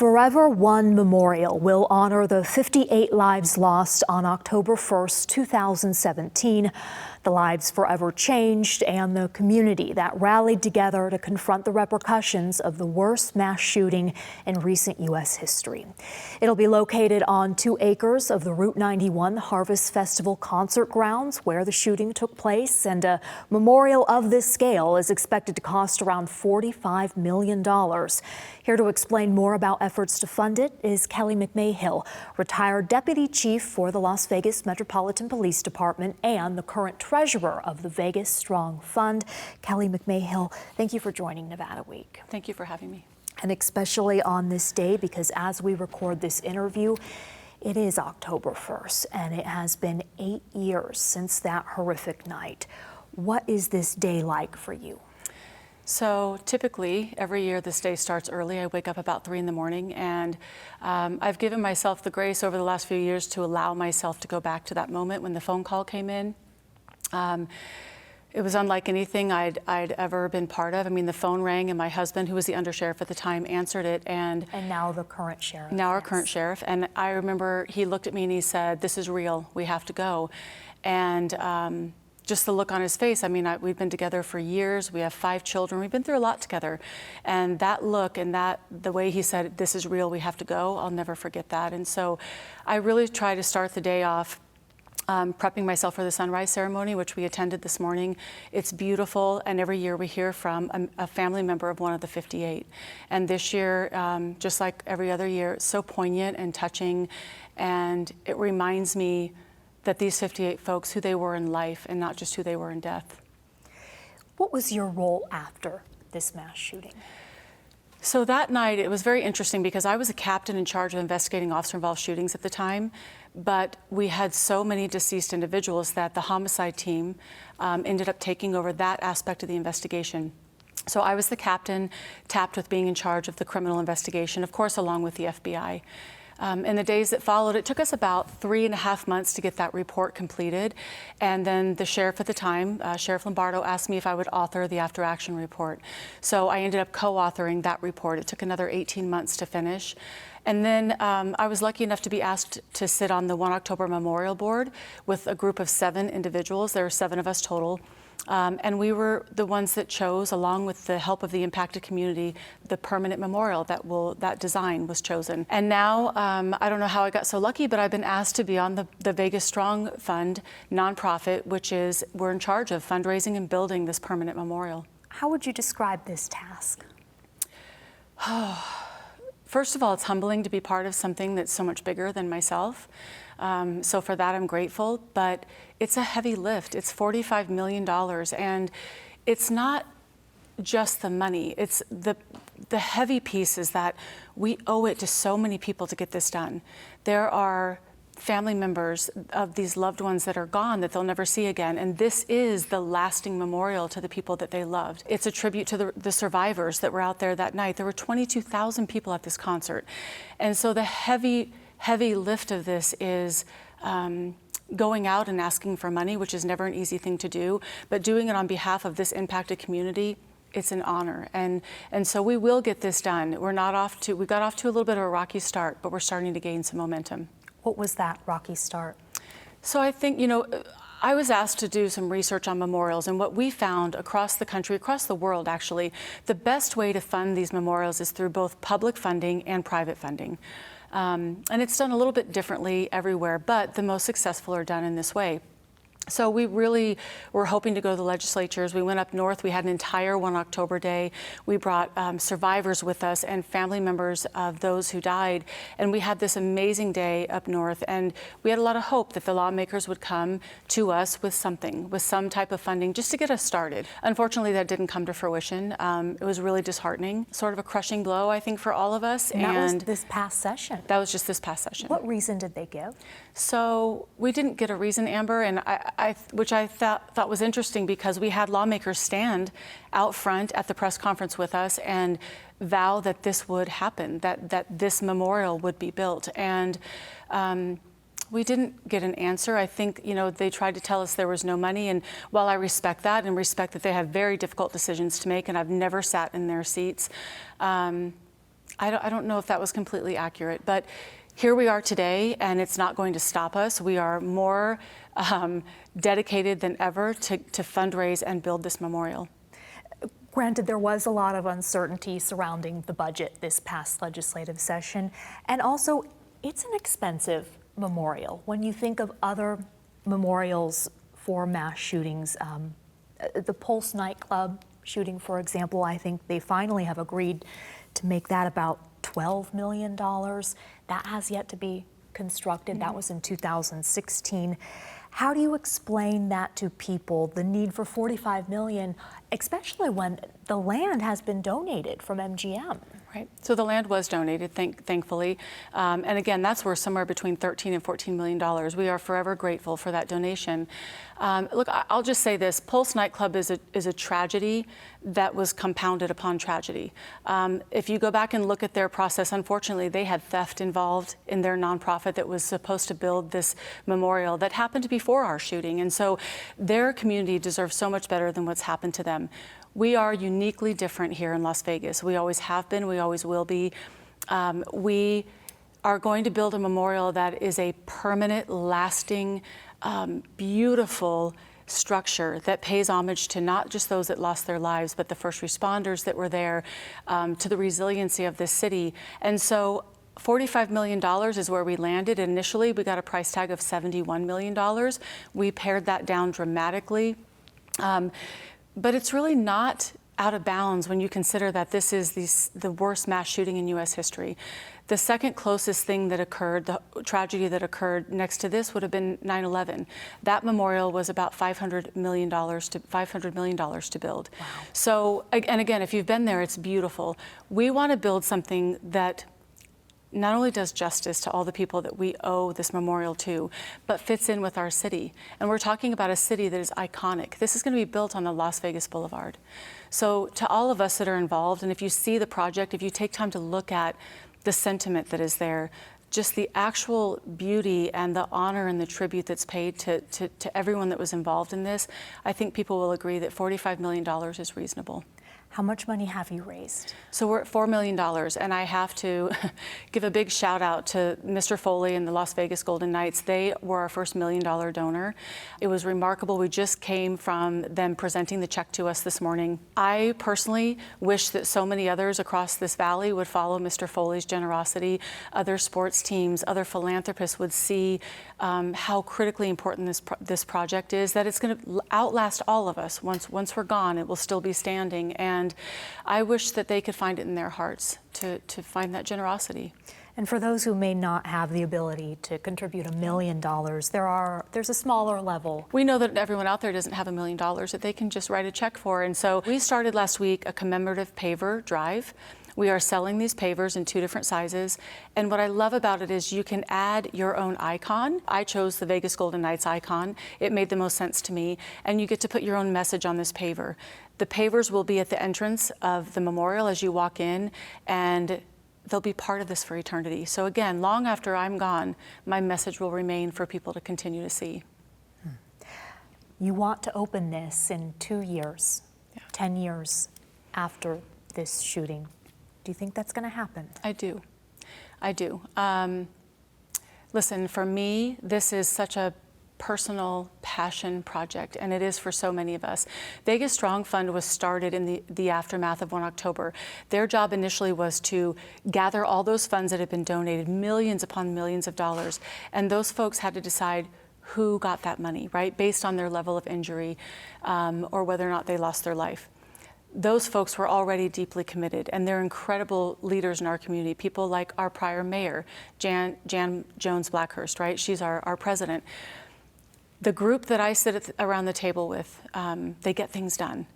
Forever One Memorial will honor the 58 lives lost on October 1st, 2017. The lives forever changed and the community that rallied together to confront the repercussions of the worst mass shooting in recent U.S. history. It'll be located on 2 acres of the Route 91 Harvest Festival concert grounds where the shooting took place, and a memorial of this scale is expected to cost around $45 million. Here to explain more about efforts to fund it is Kelly McMahill, retired deputy chief for the Las Vegas Metropolitan Police Department and the current treasurer of the Vegas Strong Fund. Kelly McMahill, thank you for joining Nevada Week. Thank you for having me. And especially on this day, because as we record this interview, it is October 1st, and it has been 8 years since that horrific night. What is this day like for you? So typically, every year this day starts early. I wake up about 3 in the morning, and I've given myself the grace over the last few years to allow myself to go back to that moment when the phone call came in. It was unlike anything I'd ever been part of. I mean, the phone rang, and my husband, who was the undersheriff at the time, answered it. And now the current sheriff. Now our current sheriff. And I remember he looked at me and he said, "This is real. We have to go." And just the look on his face. I mean, we've been together for years. We have 5 children. We've been through a lot together. And that look and the way he said, "This is real, we have to go," I'll never forget that. And so I really try to start the day off prepping myself for the sunrise ceremony, which we attended this morning. It's beautiful, and every year we hear from a family member of one of the 58. And this year, just like every other year, it's so poignant and touching, and it reminds me that these 58 folks, who they were in life and not just who they were in death. What was your role after this mass shooting? So that night, it was very interesting because I was a captain in charge of investigating officer-involved shootings at the time, but we had so many deceased individuals that the homicide team ended up taking over that aspect of the investigation. So I was the captain, tapped with being in charge of the criminal investigation, of course, along with the FBI. In the days that followed, it took us about 3.5 months to get that report completed. And then the sheriff at the time, Sheriff Lombardo, asked me if I would author the after-action report. So I ended up co-authoring that report. It took another 18 months to finish. And then I was lucky enough to be asked to sit on the 1 October Memorial Board with a group of 7 individuals. There were 7 of us total. And we were the ones that chose, along with the help of the impacted community, the permanent memorial that design was chosen. And now, I don't know how I got so lucky, but I've been asked to be on the Vegas Strong Fund nonprofit, which is, we're in charge of fundraising and building this permanent memorial. How would you describe this task? First of all, it's humbling to be part of something that's so much bigger than myself. So for that, I'm grateful, but it's a heavy lift. It's $45 million, and it's not just the money. It's the heavy piece is that we owe it to so many people to get this done. There are family members of these loved ones that are gone that they'll never see again, and this is the lasting memorial to the people that they loved. It's a tribute to the survivors that were out there that night. There were 22,000 people at this concert, and so the heavy lift of this is going out and asking for money, which is never an easy thing to do, but doing it on behalf of this impacted community, it's an honor. And so we will get this done. We got off to a little bit of a rocky start, but we're starting to gain some momentum. What was that rocky start? So I think, I was asked to do some research on memorials, and what we found across the country, across the world actually, the best way to fund these memorials is through both public funding and private funding. And it's done a little bit differently everywhere, but the most successful are done in this way. So we really were hoping to go to the legislatures. We went up north. We had an entire 1 October day. We brought survivors with us and family members of those who died. And we had this amazing day up north. And we had a lot of hope that the lawmakers would come to us with something, with some type of funding, just to get us started. Unfortunately, that didn't come to fruition. It was really disheartening, sort of a crushing blow, I think, for all of us. And that was this past session. That was just this past session. What reason did they give? So we didn't get a reason, Amber, and which I thought was interesting, because we had lawmakers stand out front at the press conference with us and vow that this would happen, that this memorial would be built. And we didn't get an answer. I think, they tried to tell us there was no money, and while I respect that and respect that they have very difficult decisions to make, and I've never sat in their seats, I don't know if that was completely accurate, but here we are today, and it's not going to stop us. We are more dedicated than ever to fundraise and build this memorial. Granted, there was a lot of uncertainty surrounding the budget this past legislative session, and also it's an expensive memorial. When you think of other memorials for mass shootings, the Pulse nightclub shooting, for example, I think they finally have agreed to make that about $12 million. That has yet to be constructed. That was in 2016. How do you explain that to people, the need for $45 million, especially when the land has been donated from MGM? Right. So the land was donated, thankfully. And again, that's worth somewhere between $13 and $14 million. We are forever grateful for that donation. Look, I'll just say this. Pulse nightclub is a tragedy that was compounded upon tragedy. If you go back and look at their process, unfortunately, they had theft involved in their nonprofit that was supposed to build this memorial that happened to be for our shooting. And so their community deserves so much better than what's happened to them. We are uniquely different here in Las Vegas. We always have been, we always will be. We are going to build a memorial that is a permanent, lasting, beautiful structure that pays homage to not just those that lost their lives, but the first responders that were there, to the resiliency of this city. And so $45 million is where we landed. Initially, we got a price tag of $71 million. We pared that down dramatically. But it's really not out of bounds when you consider that this is the worst mass shooting in U.S. history. The second closest thing that occurred, the tragedy that occurred next to this, would have been 9/11. That memorial was about $500 million to build. Wow. So, and again, if you've been there, it's beautiful. We want to build something that not only does justice to all the people that we owe this memorial to, but fits in with our city. And we're talking about a city that is iconic. This is going to be built on the Las Vegas Boulevard. So to all of us that are involved, and if you see the project, if you take time to look at the sentiment that is there, just the actual beauty and the honor and the tribute that's paid to everyone that was involved in this, I think people will agree that $45 million is reasonable. How much money have you raised? So we're at $4 million, and I have to give a big shout out to Mr. Foley and the Las Vegas Golden Knights. They were our first $1 million donor. It was remarkable. We just came from them presenting the check to us this morning. I personally wish that so many others across this valley would follow Mr. Foley's generosity. Other sports teams, other philanthropists would see how critically important this project is, that it's going to outlast all of us. Once we're gone, it will still be standing. And I wish that they could find it in their hearts to find that generosity. And for those who may not have the ability to contribute $1 million, there's a smaller level. We know that everyone out there doesn't have $1 million that they can just write a check for. And so we started last week a commemorative paver drive. We are selling these pavers in 2 different sizes. And what I love about it is you can add your own icon. I chose the Vegas Golden Knights icon. It made the most sense to me. And you get to put your own message on this paver. The pavers will be at the entrance of the memorial as you walk in, and they'll be part of this for eternity. So again, long after I'm gone, my message will remain for people to continue to see. You want to open this in 2 years, 10 years after this shooting. Do you think that's going to happen? I do. Listen, for me, this is such a personal passion project, and it is for so many of us. Vegas Strong Fund was started in the aftermath of 1 October. Their job initially was to gather all those funds that had been donated, millions upon millions of dollars, and those folks had to decide who got that money, right, based on their level of injury or whether or not they lost their life. Those folks were already deeply committed, and they're incredible leaders in our community. People like our prior mayor, Jan Jones-Blackhurst, right? She's our president. The group that I sit around the table with, they get things done.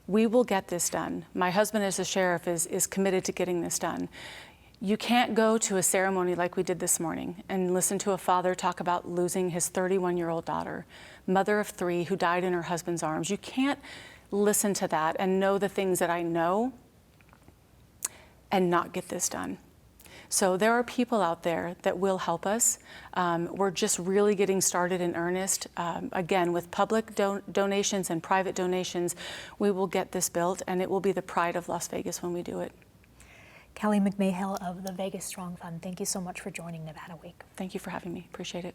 We will get this done. My husband, as a sheriff, is committed to getting this done. You can't go to a ceremony like we did this morning and listen to a father talk about losing his 31-year-old daughter, mother of 3, who died in her husband's arms. You can't listen to that and know the things that I know and not get this done. So there are people out there that will help us. We're just really getting started in earnest. Again, with public donations and private donations, we will get this built, and it will be the pride of Las Vegas when we do it. Kelly McMahill of the Vegas Strong Fund, thank you so much for joining Nevada Week. Thank you for having me. Appreciate it.